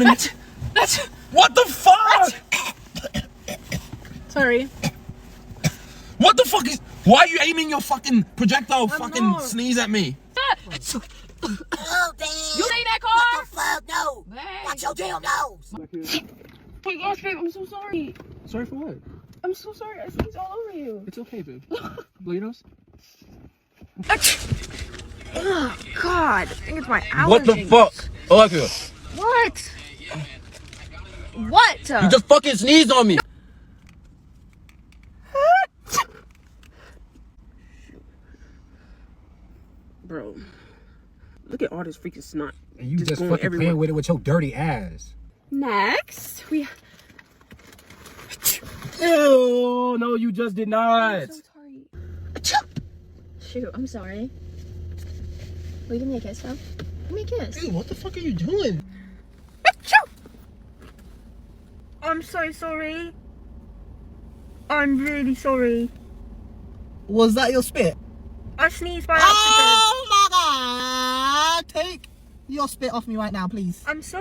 running. What the fuck? Sorry. What the fuck is? Why are you aiming your fucking projectile fucking not. sneeze at me? Oh, damn. You ain't that car? What the fuck? No. Hey. Watch your damn nose. Oh my gosh, babe, I'm so sorry. Sorry for what? I'm so sorry. I sneezed all over you. It's okay, babe. Blow your nose. Oh God, I think it's my allergies. What the fuck? Olivia, What? What? you just fucking sneezed on me. Bro, look at all this freaking snot. And you just going fucking everywhere. playing with it with your dirty ass. Next, we. Ew, no, you just did not. I'm so sorry. Shoot, I'm sorry. Will you give me a kiss, though? Give me a kiss. Hey, what the fuck are you doing? I'm so sorry. I'm really sorry. Was that your spit? I sneezed by accident. Oh my god. Take your spit off me right now, please. I'm so